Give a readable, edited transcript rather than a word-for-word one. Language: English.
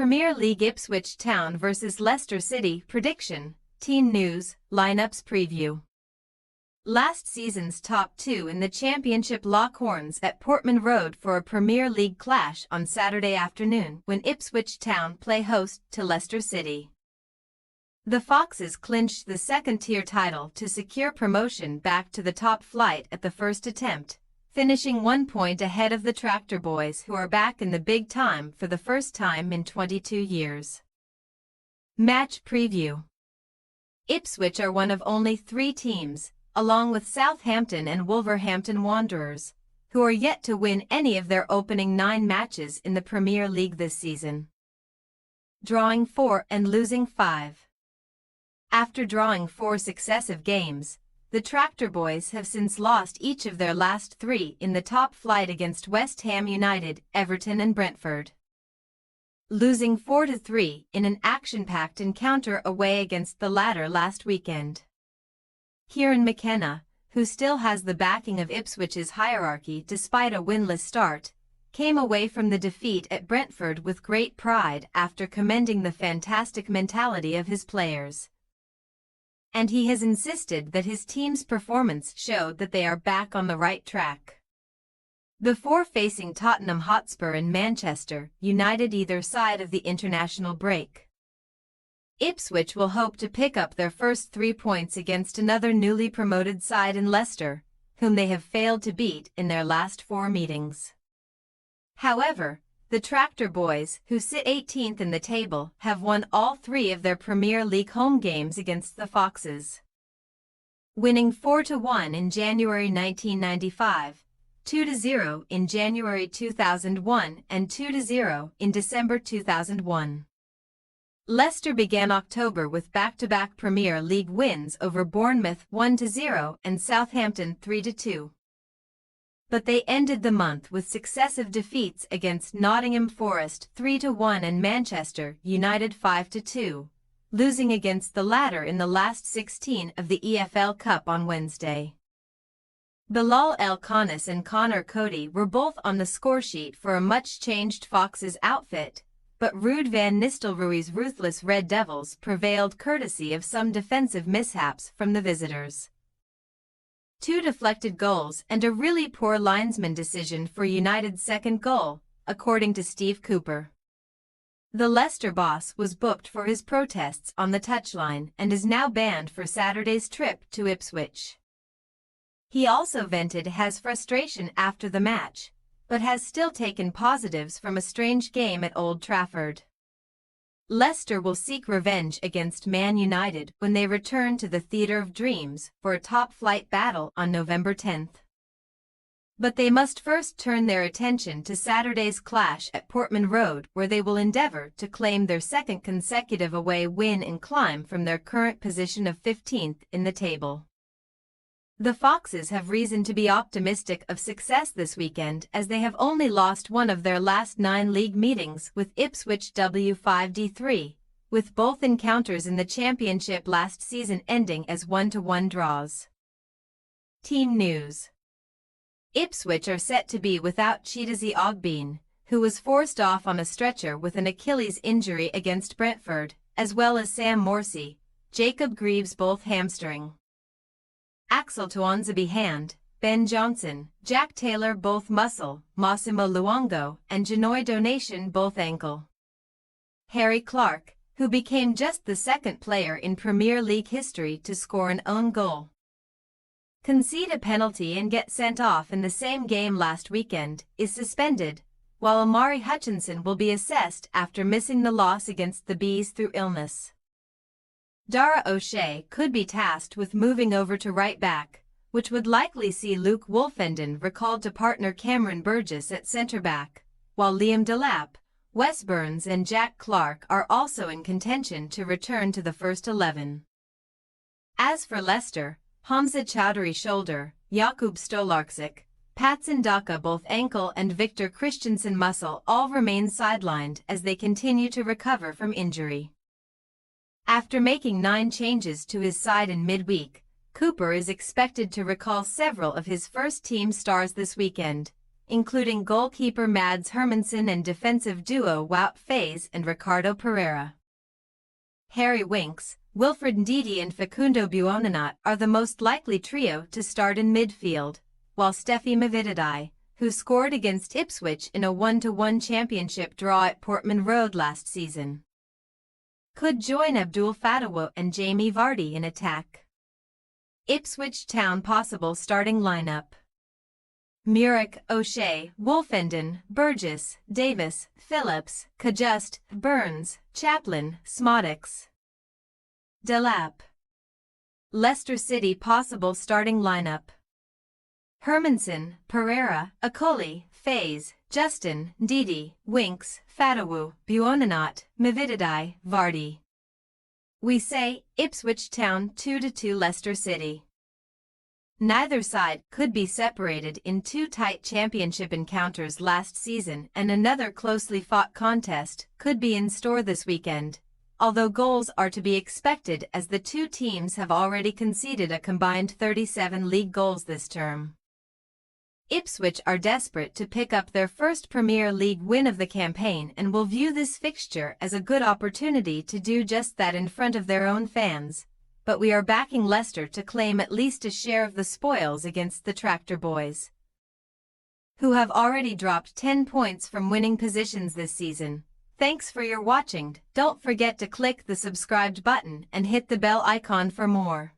Premier League Ipswich Town vs Leicester City prediction, team news, lineups preview. Last season's top two in the Championship lock horns at Portman Road for a Premier League clash on Saturday afternoon when Ipswich Town play host to Leicester City. The Foxes clinched the second-tier title to secure promotion back to the top flight at the first attempt, finishing 1 point ahead of the Tractor Boys, who are back in the big time for the first time in 22 years. Match preview. Ipswich are one of only 3 teams, along with Southampton and Wolverhampton Wanderers, who are yet to win any of their opening 9 matches in the Premier League this season, drawing 4 and losing 5. After drawing 4 successive games, the Tractor Boys have since lost each of their last 3 in the top flight against West Ham United, Everton and Brentford, losing 4-3 in an action-packed encounter away against the latter last weekend. Kieran McKenna, who still has the backing of Ipswich's hierarchy despite a winless start, came away from the defeat at Brentford with great pride after commending the fantastic mentality of his players. And he has insisted that his team's performance showed that they are back on the right track. Before facing Tottenham Hotspur and Manchester United either side of the international break, Ipswich will hope to pick up their first 3 points against another newly promoted side in Leicester, whom they have failed to beat in their last 4 meetings. However, the Tractor Boys, who sit 18th in the table, have won all 3 of their Premier League home games against the Foxes, winning 4-1 in January 1995, 2-0 in January 2001 and 2-0 in December 2001. Leicester began October with back-to-back Premier League wins over Bournemouth 1-0 and Southampton 3-2. But they ended the month with successive defeats against Nottingham Forest 3-1 and Manchester United 5-2, losing against the latter in the last 16 of the EFL Cup on Wednesday. Bilal El-Khanis and Connor Cody were both on the scoresheet for a much-changed Foxes outfit, but Ruud van Nistelrooy's ruthless Red Devils prevailed courtesy of some defensive mishaps from the visitors. 2 deflected goals and a really poor linesman decision for United's second goal, according to Steve Cooper. The Leicester boss was booked for his protests on the touchline and is now banned for Saturday's trip to Ipswich. He also vented his frustration after the match, but has still taken positives from a strange game at Old Trafford. Leicester will seek revenge against Man United when they return to the Theatre of Dreams for a top-flight battle on November 10th. But they must first turn their attention to Saturday's clash at Portman Road, where they will endeavour to claim their second consecutive away win and climb from their current position of 15th in the table. The Foxes have reason to be optimistic of success this weekend, as they have only lost one of their last 9 league meetings with Ipswich W5D3, with both encounters in the Championship last season ending as 1-1 draws. Team news. Ipswich are set to be without Chidozie Ogbene, who was forced off on a stretcher with an Achilles injury against Brentford, as well as Sam Morsy, Jacob Greaves both hamstring, Axel Tuanzebe hand, Ben Johnson, Jack Taylor both muscle, Massimo Luongo and Janoy Donation both ankle. Harry Clark, who became just the 2nd player in Premier League history to score an own goal, concede a penalty and get sent off in the same game last weekend, is suspended, while Amari Hutchinson will be assessed after missing the loss against the Bees through illness. Dara O'Shea could be tasked with moving over to right back, which would likely see Luke Wolfenden recalled to partner Cameron Burgess at centre back, while Liam Delap, Wes Burns and Jack Clark are also in contention to return to the first 11. As for Leicester, Hamza Chowdhury shoulder, Jakub Stolarczyk, Patson Daka both ankle and Victor Christensen muscle all remain sidelined as they continue to recover from injury. After making 9 changes to his side in midweek, Cooper is expected to recall several of his first-team stars this weekend, including goalkeeper Mads Hermansen and defensive duo Wout Faes and Ricardo Pereira. Harry Winks, Wilfred Ndidi and Facundo Buonanot are the most likely trio to start in midfield, while Steffi Mavididi, who scored against Ipswich in a 1-1 championship draw at Portman Road last season, could join Abdul Fatawu and Jamie Vardy in attack. Ipswich Town possible starting lineup: Murick, O'Shea, Wolfenden, Burgess, Davis, Phillips, Kajust, Burns, Chaplin, Smodix, Delap. Leicester City possible starting lineup: Hermansen, Pereira, Akoli, Faes, Justin, Ndidi, Winks, Fatawu, Buonanot, Mavididi, Vardy. We say Ipswich Town 2-2 Leicester City. Neither side could be separated in two tight championship encounters last season, and another closely fought contest could be in store this weekend, although goals are to be expected as the two teams have already conceded a combined 37 league goals this term. Ipswich are desperate to pick up their first Premier League win of the campaign and will view this fixture as a good opportunity to do just that in front of their own fans, but we are backing Leicester to claim at least a share of the spoils against the Tractor Boys, who have already dropped 10 points from winning positions this season. Thanks for your watching. Don't forget to click the subscribed button and hit the bell icon for more.